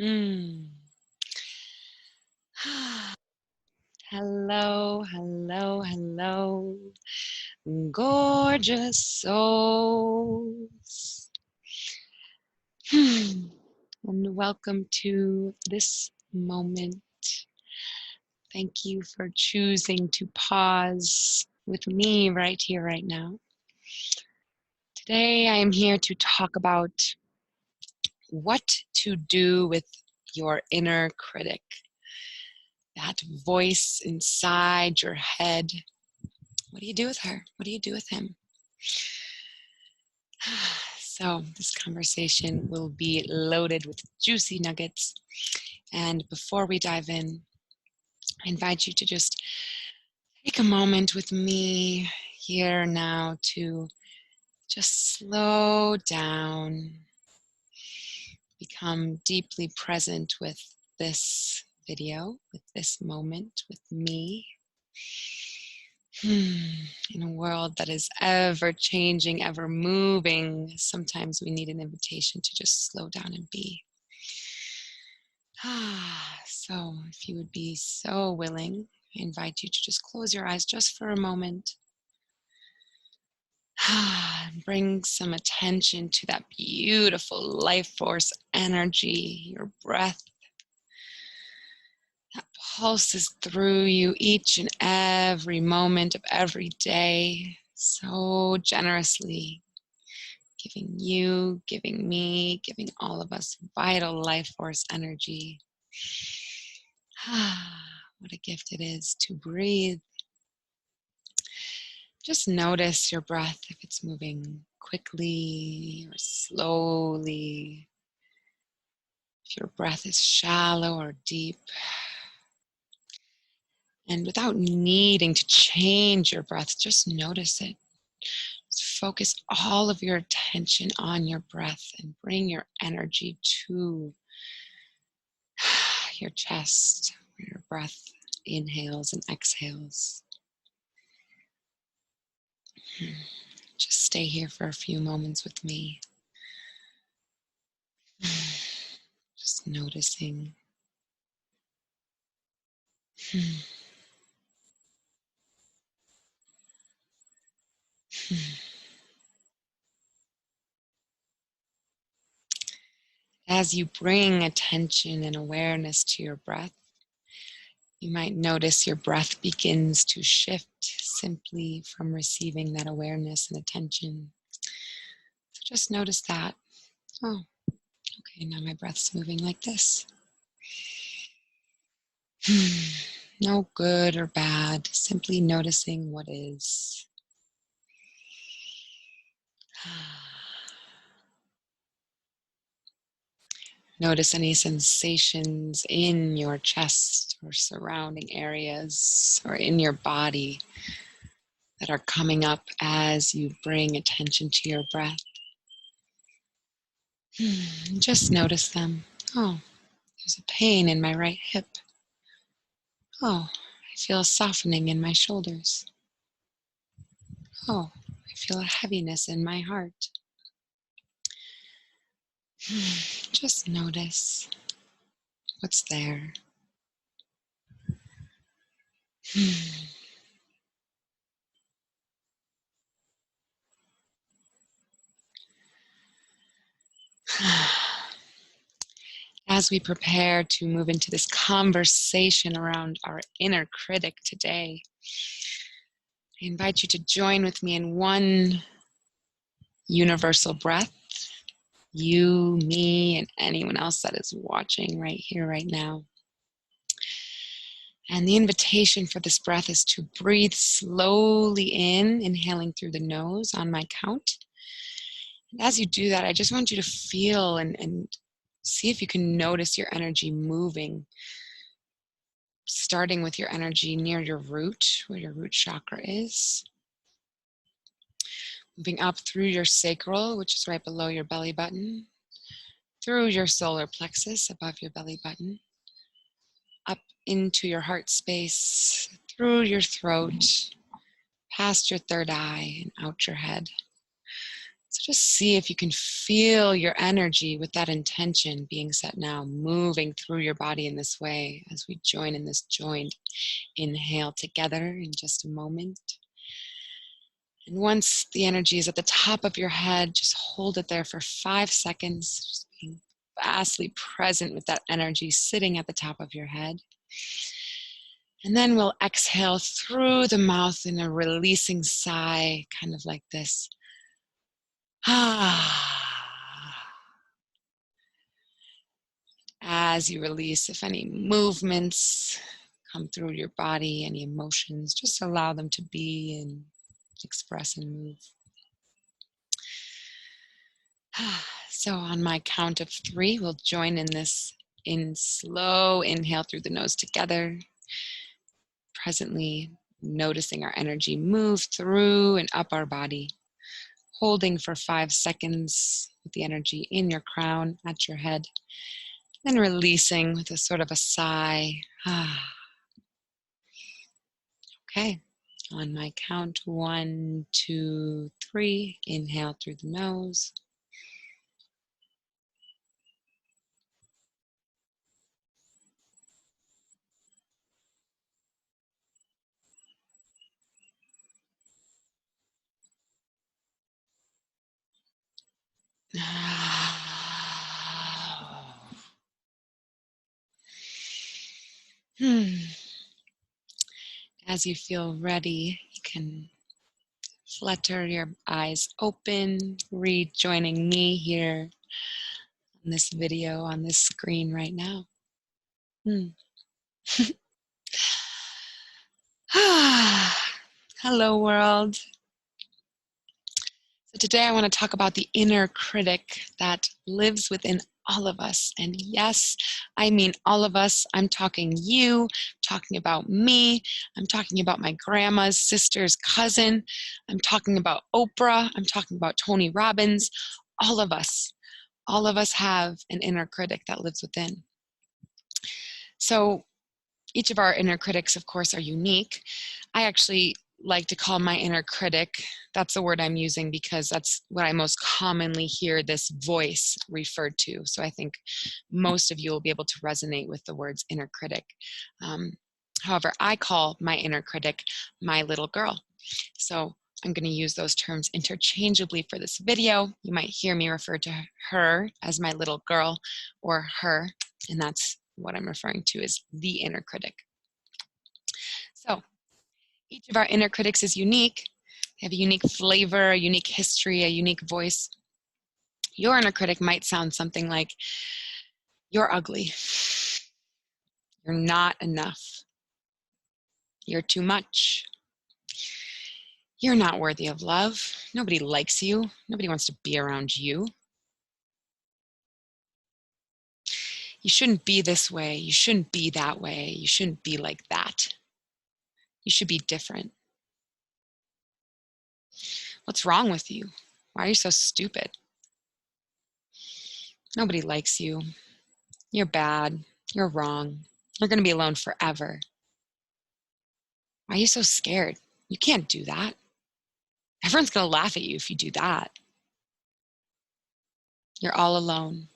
Mm. Hello, hello, hello, gorgeous souls. And welcome to this moment. Thank you for choosing to pause with me right here, right now. Today, I am here to talk about what to do with your inner critic. That voice inside your head. What do you do with her? What do you do with him? So this conversation will be loaded with juicy nuggets. And before we dive in, I invite you to just take a moment with me here now to just slow down, become deeply present with this video, with this moment, with me. In a world that is ever changing, ever moving, sometimes we need an invitation to just slow down and be. So if you would be so willing, I invite you to just close your eyes just for a moment. Bring some attention to that beautiful life force energy, your breath that pulses through you each and every moment of every day, so generously, giving you, giving me, giving all of us vital life force energy. What a gift it is to breathe. Just notice your breath, if it's moving quickly or slowly, if your breath is shallow or deep. And without needing to change your breath, just notice it. Just focus all of your attention on your breath and bring your energy to your chest, where your breath inhales and exhales. Just stay here for a few moments with me. Just noticing. As you bring attention and awareness to your breath, you might notice your breath begins to shift simply from receiving that awareness and attention. So just notice that. Oh, okay, now my breath's moving like this. No good or bad, simply noticing what is. Notice any sensations in your chest or surrounding areas or in your body that are coming up as you bring attention to your breath. Just notice them. Oh, there's a pain in my right hip. Oh, I feel a softening in my shoulders. Oh, I feel a heaviness in my heart. Just notice what's there. As we prepare to move into this conversation around our inner critic today, I invite you to join with me in one universal breath. You, me, and anyone else that is watching right here, right now. And the invitation for this breath is to breathe slowly in, inhaling through the nose on my count. And as you do that, I just want you to feel and see if you can notice your energy moving, starting with your energy near your root, where your root chakra is. Moving up through your sacral, which is right below your belly button, through your solar plexus above your belly button, up into your heart space, through your throat, past your third eye, and out your head. So just see if you can feel your energy with that intention being set now, moving through your body in this way as we join in this joined inhale together in just a moment. And once the energy is at the top of your head, just hold it there for 5 seconds, just being vastly present with that energy sitting at the top of your head. And then we'll exhale through the mouth in a releasing sigh, kind of like this. As you release, if any movements come through your body, any emotions, just allow them to be and express and move. So on my count of 3, we'll join in this slow inhale through the nose together, presently noticing our energy move through and up our body, holding for 5 seconds with the energy in your crown, at your head, then releasing with a sort of a sigh. Okay, on my count, 1, 2, 3, inhale through the nose. As you feel ready, you can flutter your eyes open, rejoining me here on this video, on this screen right now. Hello, world. So today I want to talk about the inner critic that lives within all of us. And yes, I mean all of us. I'm talking you, talking about me. I'm talking about my grandma's sister's cousin. I'm talking about Oprah. I'm talking about Tony Robbins. All of us. All of us have an inner critic that lives within. So each of our inner critics, of course, are unique. I actually like to call my inner critic, that's the word I'm using because that's what I most commonly hear this voice referred to. So I think most of you will be able to resonate with the words inner critic. However, I call my inner critic my little girl. So I'm going to use those terms interchangeably for this video. You might hear me refer to her as my little girl or her, and that's what I'm referring to as the inner critic. So each of our inner critics is unique. They have a unique flavor, a unique history, a unique voice. Your inner critic might sound something like, you're ugly. You're not enough. You're too much. You're not worthy of love. Nobody likes you. Nobody wants to be around you. You shouldn't be this way. You shouldn't be that way. You shouldn't be like that. You should be different. What's wrong with you? Why are you so stupid? Nobody likes you. You're bad. You're wrong. You're going to be alone forever. Why are you so scared? You can't do that. Everyone's going to laugh at you if you do that. You're all alone.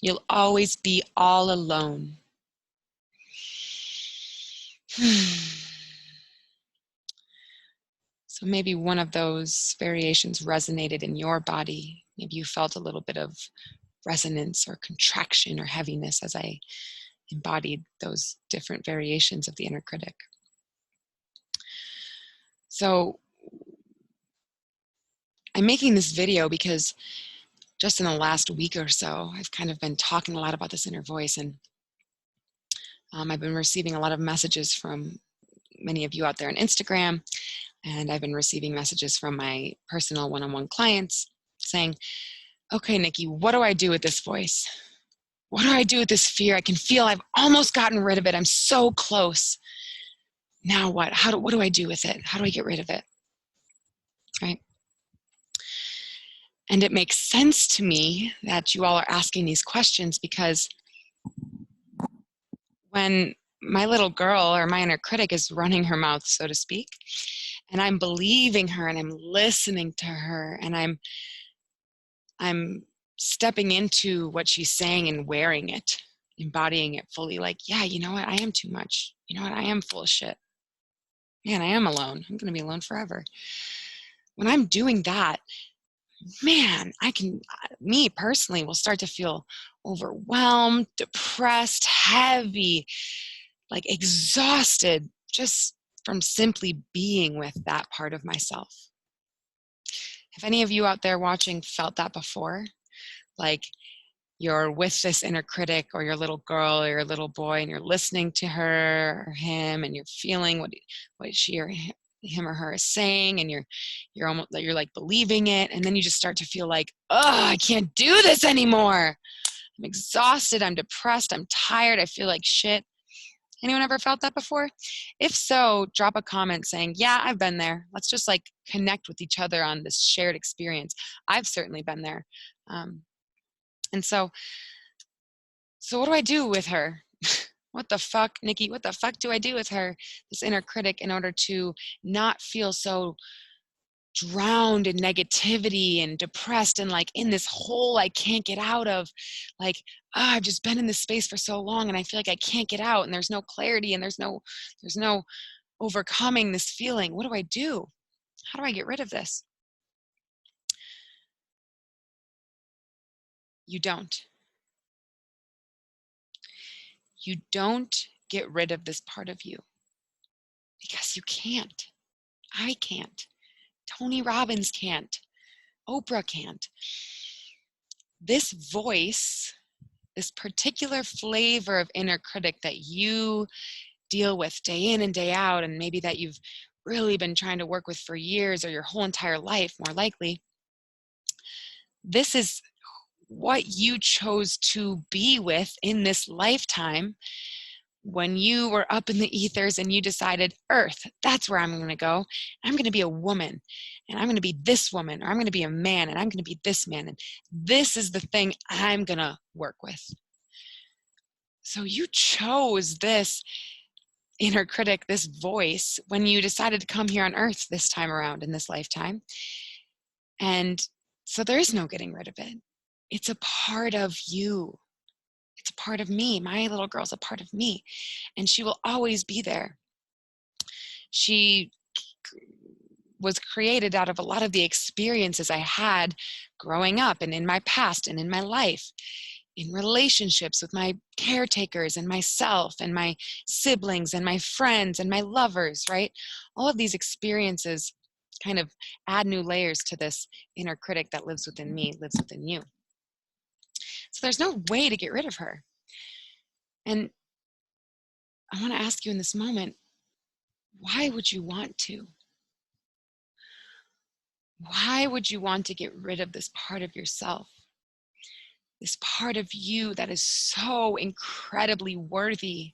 You'll always be all alone. So maybe one of those variations resonated in your body. Maybe you felt a little bit of resonance or contraction or heaviness as I embodied those different variations of the inner critic. So I'm making this video because just in the last week or so, I've kind of been talking a lot about this inner voice, and I've been receiving a lot of messages from many of you out there on Instagram, and I've been receiving messages from my personal one-on-one clients saying, okay, Nikki, what do I do with this voice? What do I do with this fear? I can feel I've almost gotten rid of it. I'm so close. Now what? What do I do with it? How do I get rid of it? Right? And it makes sense to me that you all are asking these questions because when my little girl or my inner critic is running her mouth, so to speak, and I'm believing her and I'm listening to her and I'm I'm stepping into what she's saying and wearing it, embodying it fully. Like, yeah, you know what? I am too much. You know what? I am full of shit. Man, I am alone. I'm going to be alone forever. When I'm doing that, man, me personally will start to feel overwhelmed, depressed, heavy, like exhausted, just from simply being with that part of myself. Have any of you out there watching felt that before? Like you're with this inner critic or your little girl or your little boy, and you're listening to her or him, and you're feeling what she or him or her is saying, and you're like believing it, and then you just start to feel like, oh, I can't do this anymore. I'm exhausted, I'm depressed, I'm tired, I feel like shit. Anyone ever felt that before? If so, drop a comment saying, yeah, I've been there. Let's just like connect with each other on this shared experience. I've certainly been there. And so what do I do with her? What the fuck, Nikki? What the fuck do I do with her, this inner critic, in order to not feel so drowned in negativity and depressed and like in this hole I can't get out of? Like, I've just been in this space for so long and I feel like I can't get out, and there's no clarity, and there's no overcoming this feeling. What do I do? How do I get rid of this? You don't. You don't get rid of this part of you because you can't. I can't. Tony Robbins can't. Oprah can't. This voice, this particular flavor of inner critic that you deal with day in and day out, and maybe that you've really been trying to work with for years or your whole entire life, more likely, this is what you chose to be with in this lifetime when you were up in the ethers and you decided, Earth, that's where I'm going to go. I'm going to be a woman, and I'm going to be this woman, or I'm going to be a man, and I'm going to be this man, and this is the thing I'm going to work with. So you chose this inner critic, this voice, when you decided to come here on Earth this time around in this lifetime. And so there is no getting rid of it. It's a part of you. It's a part of me. My little girl's a part of me, and she will always be there. She was created out of a lot of the experiences I had growing up and in my past and in my life, in relationships with my caretakers and myself and my siblings and my friends and my lovers, right? All of these experiences kind of add new layers to this inner critic that lives within me, lives within you. So there's no way to get rid of her. And I want to ask you in this moment, why would you want to? Why would you want to get rid of this part of yourself? This part of you that is so incredibly worthy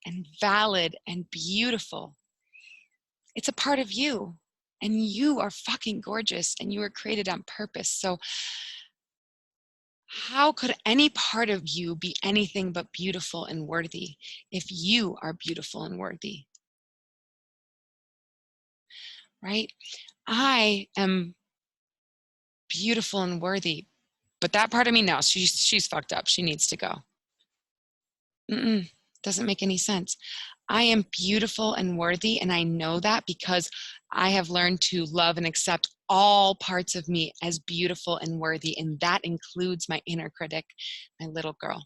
and valid and beautiful. It's a part of you, and you are fucking gorgeous, and you were created on purpose. So how could any part of you be anything but beautiful and worthy if you are beautiful and worthy? Right? I am beautiful and worthy, but that part of me, no, she's fucked up. She needs to go. Doesn't make any sense. I am beautiful and worthy, and I know that because I have learned to love and accept all parts of me as beautiful and worthy, and that includes my inner critic, my little girl.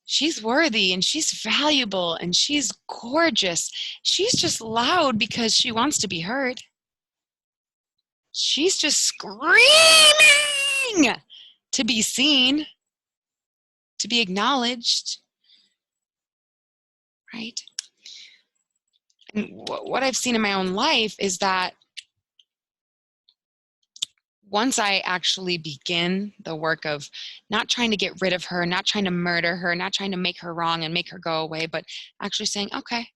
She's worthy, and she's valuable, and she's gorgeous. She's just loud because she wants to be heard. She's just screaming to be seen, to be acknowledged, right? And what I've seen in my own life is that once I actually begin the work of not trying to get rid of her, not trying to murder her, not trying to make her wrong and make her go away, but actually saying, okay,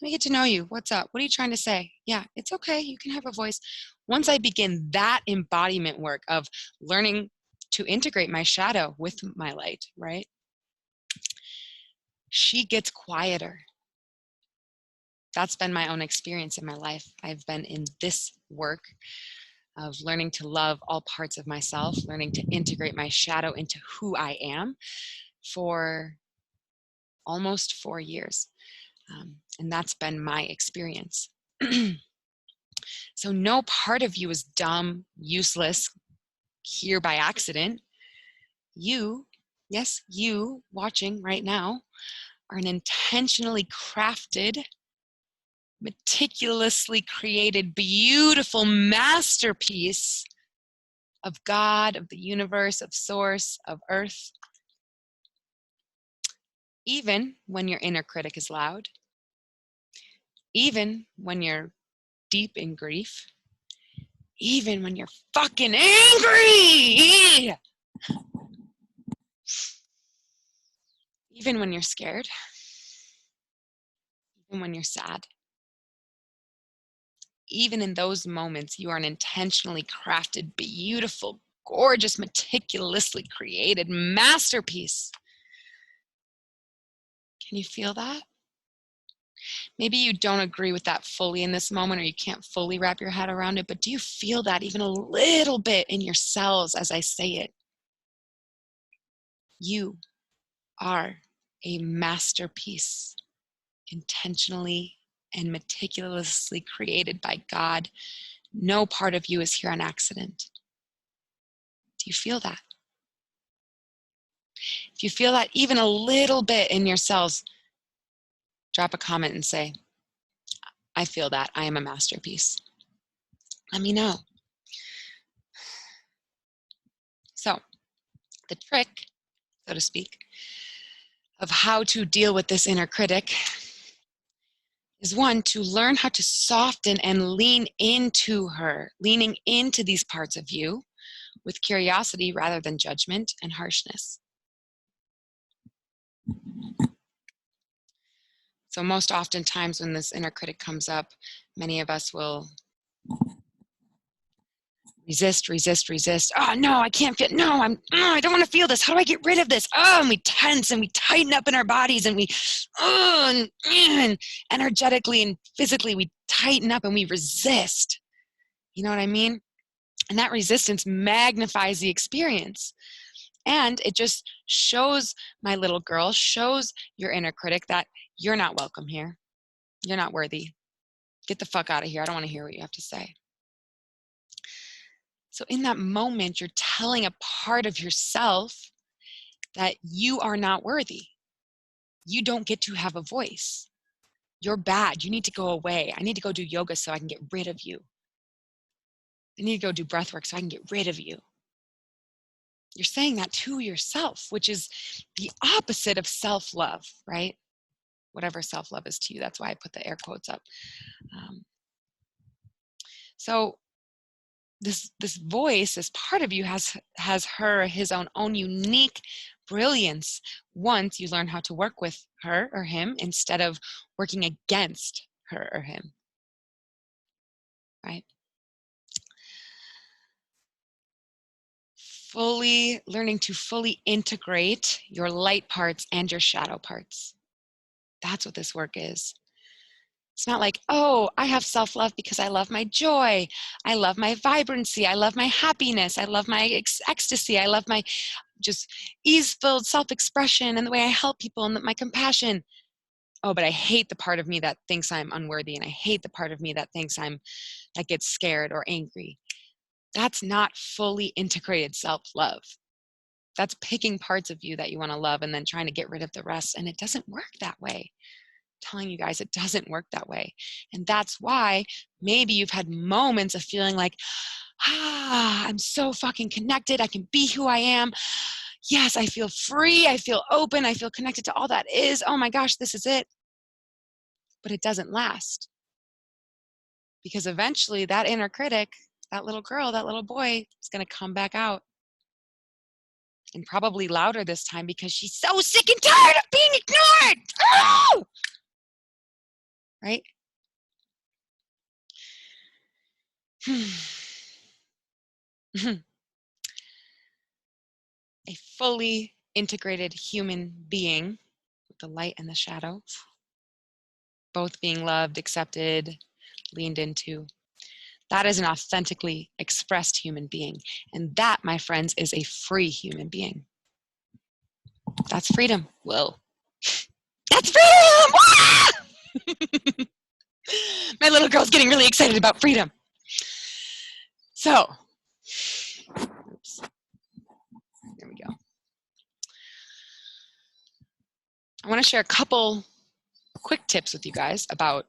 let me get to know you. What's up? What are you trying to say? Yeah, it's okay. You can have a voice. Once I begin that embodiment work of learning to integrate my shadow with my light, right? She gets quieter. That's been my own experience in my life. I've been in this work of learning to love all parts of myself, learning to integrate my shadow into who I am for almost 4 years. And that's been my experience. So no part of you is dumb, useless, here by accident. You, yes, you watching right now, are an intentionally crafted, meticulously created, beautiful masterpiece of God, of the universe, of source, of earth. Even when your inner critic is loud, even when you're deep in grief, even when you're fucking angry, even when you're scared, even when you're sad, even in those moments, you are an intentionally crafted, beautiful, gorgeous, meticulously created masterpiece. Can you feel that? Maybe you don't agree with that fully in this moment, or you can't fully wrap your head around it, but do you feel that even a little bit in your cells as I say it? You are a masterpiece, intentionally and meticulously created by God. No part of you is here on accident. Do you feel that? If you feel that even a little bit in your cells, drop a comment and say, I feel that. I am a masterpiece. Let me know. So, the trick, so to speak, of how to deal with this inner critic is one, to learn how to soften and lean into her, leaning into these parts of you with curiosity rather than judgment and harshness. So most oftentimes when this inner critic comes up, many of us will resist. Oh no, I can't feel, no, I don't want to feel this. How do I get rid of this? Oh, and we tense and we tighten up in our bodies and we, and energetically and physically we tighten up and we resist. You know what I mean? And that resistance magnifies the experience. And it just shows my little girl, shows your inner critic that you're not welcome here. You're not worthy. Get the fuck out of here. I don't want to hear what you have to say. So in that moment, you're telling a part of yourself that you are not worthy. You don't get to have a voice. You're bad. You need to go away. I need to go do yoga so I can get rid of you. I need to go do breath work so I can get rid of you. You're saying that to yourself, which is the opposite of self-love, right? Whatever self-love is to you. That's why I put the air quotes up. So this voice, this part of you has his own unique brilliance once you learn how to work with her or him instead of working against her or him, right? Learning to fully integrate your light parts and your shadow parts. That's what this work is. It's not like, oh, I have self-love because I love my joy. I love my vibrancy. I love my happiness. I love my ecstasy. I love my just ease-filled self-expression and the way I help people and my compassion. Oh, but I hate the part of me that thinks I'm unworthy, and I hate the part of me that thinks that gets scared or angry. That's not fully integrated self-love. That's picking parts of you that you want to love and then trying to get rid of the rest, and it doesn't work that way. Telling you guys it doesn't work that way. And that's why maybe you've had moments of feeling like, I'm so fucking connected. I can be who I am. Yes, I feel free. I feel open. I feel connected to all that is. Oh my gosh, this is it. But it doesn't last. Because eventually that inner critic, that little girl, that little boy is going to come back out. And probably louder this time because she's so sick and tired of being ignored. Oh! Right? A fully integrated human being with the light and the shadow, both being loved, accepted, leaned into. That is an authentically expressed human being. And that, my friends, is a free human being. That's freedom. Whoa. That's freedom! My little girl's getting really excited about freedom. So, oops. There we go. I want to share a couple quick tips with you guys about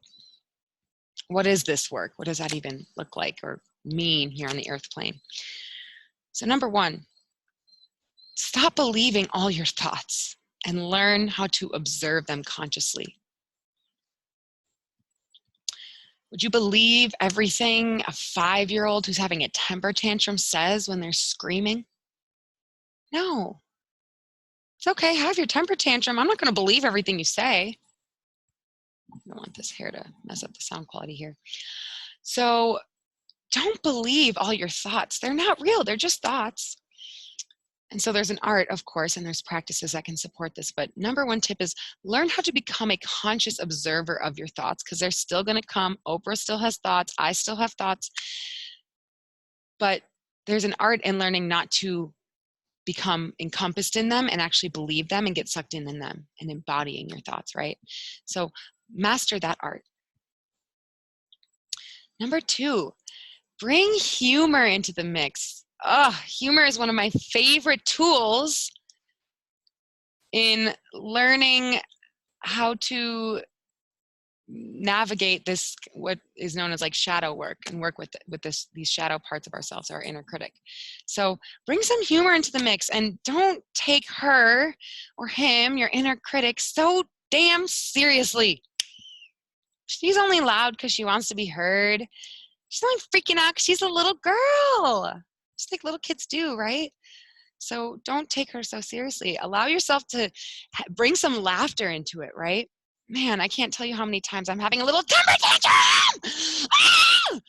what is this work? What does that even look like or mean here on the earth plane? So number one, stop believing all your thoughts and learn how to observe them consciously. Would you believe everything a 5-year-old who's having a temper tantrum says when they're screaming? No. It's okay, have your temper tantrum. I'm not going to believe everything you say. I don't want this hair to mess up the sound quality here. So don't believe all your thoughts. They're not real. They're just thoughts. And so there's an art, of course, and there's practices that can support this. But number one tip is learn how to become a conscious observer of your thoughts, because they're still going to come. Oprah still has thoughts. I still have thoughts. But there's an art in learning not to become encompassed in them and actually believe them and get sucked in them and embodying your thoughts, right? So master that art. Number two, bring humor into the mix. Humor is one of my favorite tools in learning how to navigate this, what is known as like shadow work, and work with these shadow parts of ourselves, our inner critic. So bring some humor into the mix, and don't take her or him, your inner critic, so damn seriously. She's only loud because she wants to be heard. She's not freaking out because she's a little girl. Just like little kids do, right? So don't take her so seriously. Allow yourself to bring some laughter into it, right? Man, I can't tell you how many times I'm having a little temper tantrum! Ah!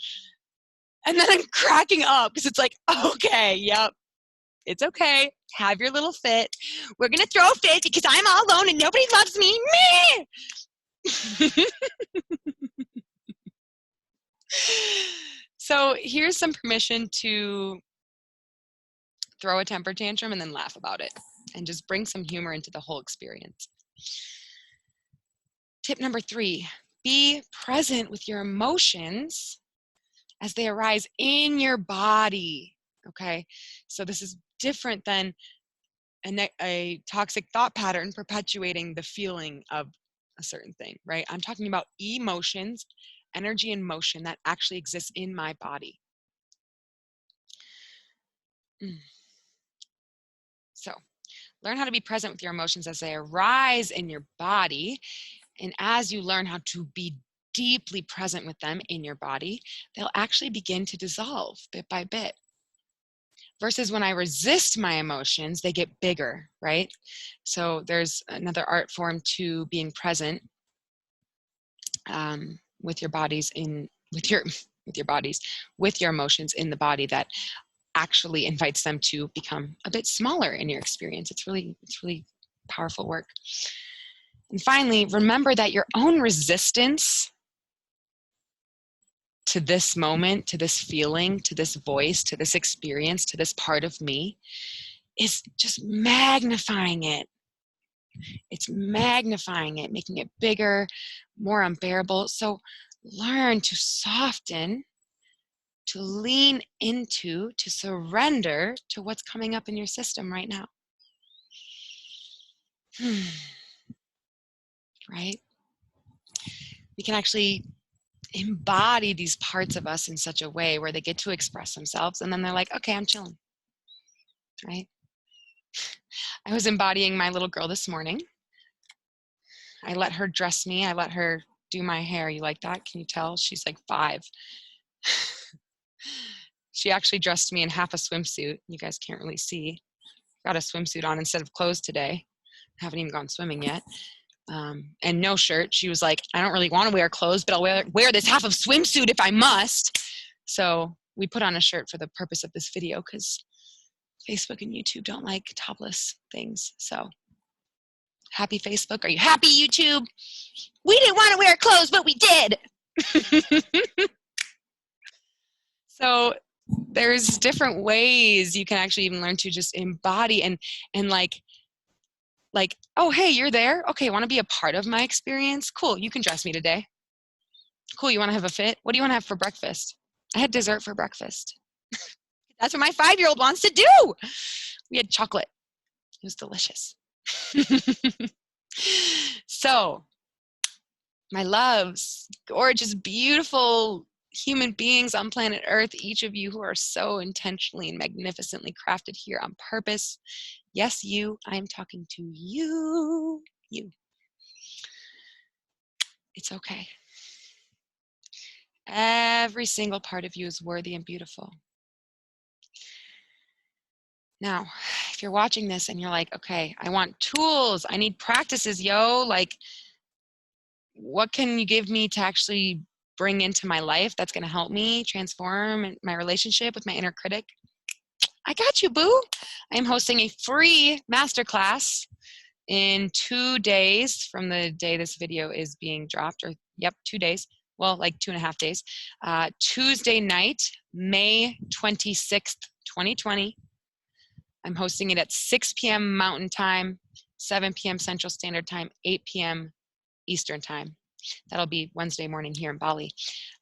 And then I'm cracking up because it's like, okay, yep, it's okay. Have your little fit. We're going to throw a fit because I'm all alone and nobody loves me. Me! So here's some permission to throw a temper tantrum and then laugh about it and just bring some humor into the whole experience. Tip number 3, be present with your emotions as they arise in your body, okay? So this is different than a toxic thought pattern perpetuating the feeling of a certain thing, right? I'm talking about emotions, energy and motion that actually exists in my body. So learn how to be present with your emotions as they arise in your body. And as you learn how to be deeply present with them in your body, they'll actually begin to dissolve bit by bit. Versus when I resist my emotions, they get bigger, right? So there's another art form to being present with your bodies with your emotions in the body that actually invites them to become a bit smaller in your experience. It's really powerful work. And finally, remember that your own resistance to this moment, to this feeling, to this voice, to this experience, to this part of me is just magnifying it. It's magnifying it, making it bigger, more unbearable. So learn to soften, to lean into, to surrender to what's coming up in your system right now. Right? We can actually embody these parts of us in such a way where they get to express themselves, and then they're like, okay, I'm chilling. Right? I was embodying my little girl this morning. I let her dress me. I let her do my hair. You like that? Can you tell? She's like 5. She actually dressed me in half a swimsuit. You guys can't really see. Got a swimsuit on instead of clothes today. Haven't even gone swimming yet. And no shirt. She was like, I don't really want to wear clothes, but I'll wear this half of swimsuit if I must. So we put on a shirt for the purpose of this video because Facebook and YouTube don't like topless things. So happy Facebook. Are you happy, YouTube? We didn't want to wear clothes, but we did. So there's different ways you can actually even learn to just embody and like, oh, hey, you're there. Okay, want to be a part of my experience? Cool, you can dress me today. Cool, you want to have a fit? What do you want to have for breakfast? I had dessert for breakfast. That's what my 5-year-old wants to do. We had chocolate. It was delicious. So, my loves, gorgeous, beautiful human beings on planet Earth, each of you who are so intentionally and magnificently crafted here on purpose. Yes, you, I am talking to you. You. It's okay. Every single part of you is worthy and beautiful. Now, if you're watching this and you're like, okay, I want tools, I need practices, yo, like, what can you give me to actually bring into my life that's going to help me transform my relationship with my inner critic? I got you, boo. I am hosting a free masterclass in 2 days from the day this video is being dropped, or yep, 2 days. Well, like 2.5 days. Tuesday night, May 26th, 2020. I'm hosting it at 6 p.m. Mountain Time, 7 p.m. Central Standard Time, 8 p.m. Eastern Time. That'll be Wednesday morning here in Bali.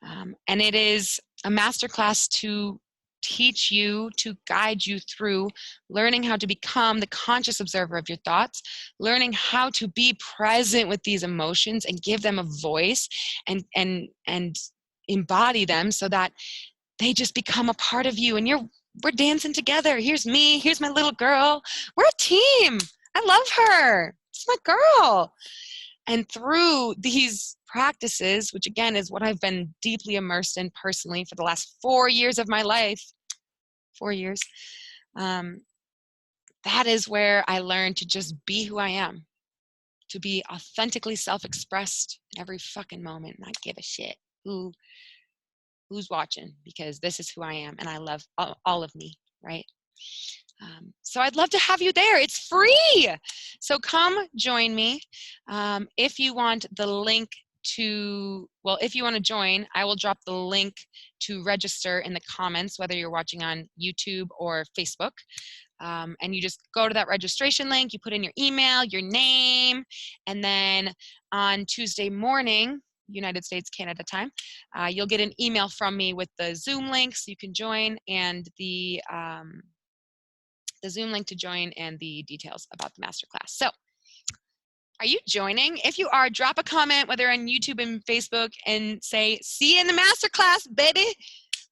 And it is a masterclass to teach you, to guide you through learning how to become the conscious observer of your thoughts, learning how to be present with these emotions and give them a voice and embody them so that they just become a part of you, and we're dancing together. Here's me, here's my little girl. We're a team. I love her. It's my girl. And through these practices, which again is what I've been deeply immersed in personally for the last 4 years of my life, 4 years, that is where I learned to just be who I am, to be authentically self-expressed in every fucking moment, not give a shit who's watching, because this is who I am and I love all of me, right? So I'd love to have you there. It's free. So come join me. If you want the link if you want to join, I will drop the link to register in the comments, whether you're watching on YouTube or Facebook. And you just go to that registration link, you put in your email, your name, and then on Tuesday morning, United States, Canada time, you'll get an email from me with the Zoom link so you can join, and the Zoom link to join and the details about the masterclass. So are you joining? If you are, drop a comment, whether on YouTube and Facebook, and say, see you in the masterclass, baby.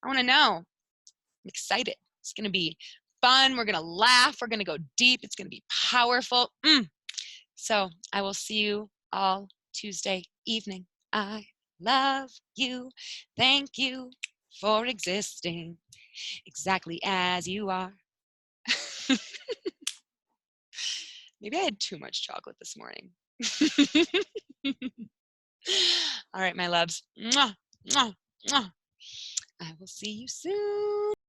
I want to know. I'm excited. It's going to be fun. We're going to laugh. We're going to go deep. It's going to be powerful. So I will see you all Tuesday evening. I love you. Thank you for existing exactly as you are. Maybe I had too much chocolate this morning. All right, my loves. Mwah, mwah, mwah. I will see you soon.